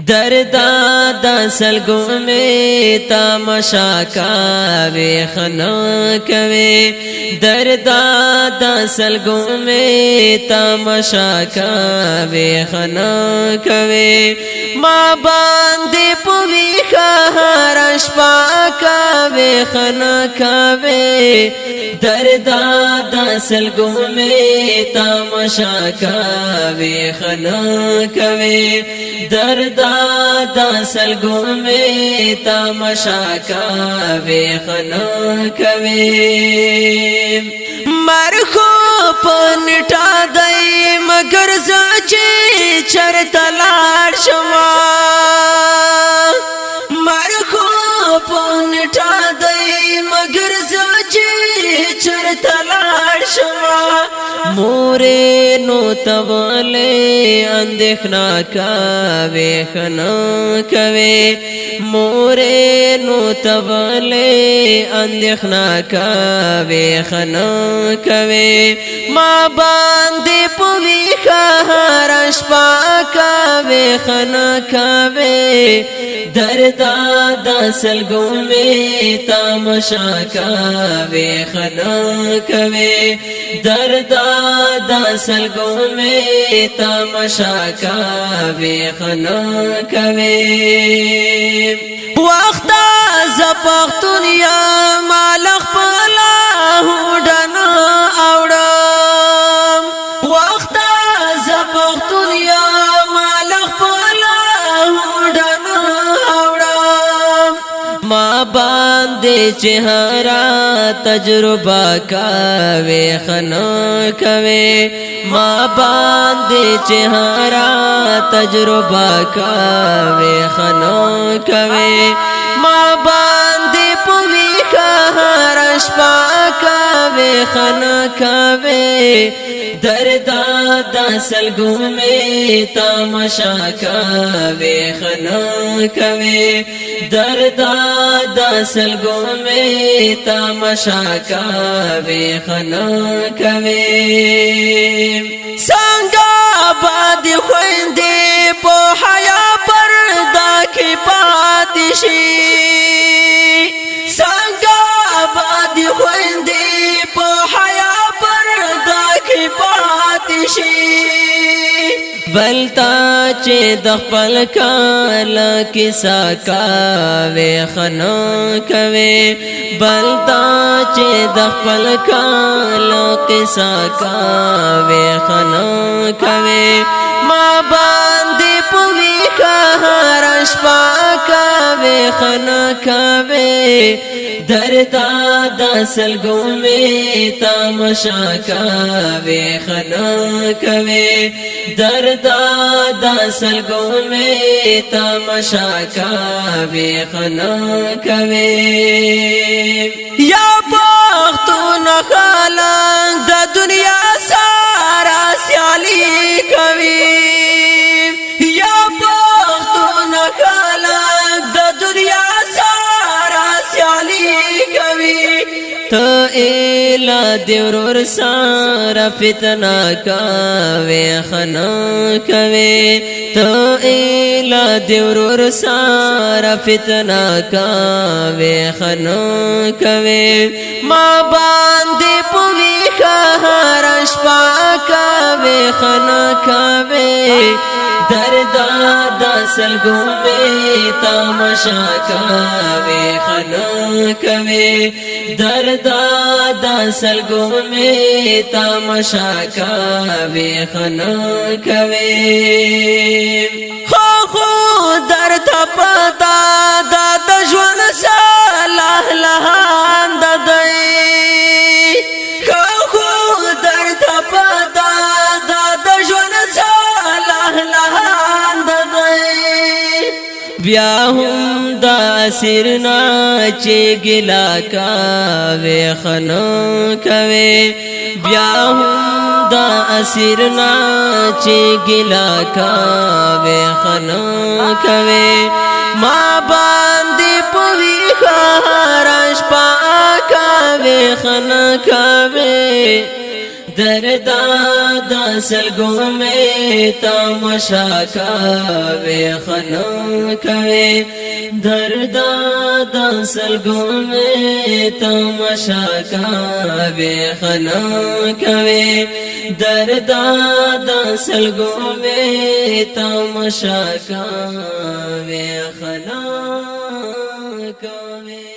دردا دسلگو میں تماشا کاوے خنا کوے دردا دسلگو میں تماشا کاوے خنا کوے ما باندې پوی خارش پاکاوے خنا کوے دردا دسلگو میں تماشا کاوے خنا کوے دردا دسلگو میں تماشا کاوے خنا کوے مرخو پنٹا دئی مگر زچے چرتا لاړ شما مرخو پنٹا دئی مگر زچے چرتا لاړ شما مورے نو تبالے اندیخنا کاوے خنا کوے مورے نو تبالے اندیخنا کاوے خنا کوے ما باندې پوی خارش پاکاوے خنا کوے دردا دسلگو میں تماشا کاوے خنا کوے دردا دسلگو میں تماشا کاوے خنا کوے وقت زپختون یا مالخ پلا هډنا اوړم وقت زپختون یا مالخ پلا هډنا اوړم ما باندې چهرا تجربه کاوے خنا کوے ما باندې چهرا تجربه کاوے خنا کوے ما باندې پوی خارش پاکاوے خنا کوے دردا دسلگو میں تماشا کاوے خنا کوے دردا دسلگو میں تماشا کاوے خنا کوے سانگا باد خوندے پو حیا پردا کی پاتشی سانگا باد خوندے پو حیا پردا کی پاتشی بلتا چه دخپل کالا کسا کاوے خنا کوے بلتا چه دخپل کالا کسا کاوے خنا کوے ما باندې پوی خارش پاکاوے خنا کوے دردا دسلگو میں تماشا کاوے خنا کوے دردا دسلگو میں تماشا کاوے خنا کوے یا پختون خلق د دنیا سارا سیالی کوي یا پختون خلق د دنیا سارا سیالی کوي تو ایلا دیورور سارا فتنہ کاوے خنا کوے تو ایلا دیورور سارا فتنہ کاوے خنا کوے ما باندې پوی خارش پاکاوے خنا کوے دردا دسلگو میں تماشا کاوے خنا کوے دردا دسلگو میں تماشا کاوے خنا کوے خو درد پتا د ژوند صلاح لهان ددی خو درد پتا د ژوند صلاح لهان ددی بیا هم دا سرنا چې ګلا کاوے خنا کوے بیا هم دا اسرنا چې ګلا کاوے خنا کوے ما باندې پوی خارش پاکاوے خنا کوے دردا دا سلگو میں تماشا کوي خنا کوي دردا دا سلگو میں تماشا کوي خنا کوي دردا دا سلگو میں تماشا کوي خنا کوي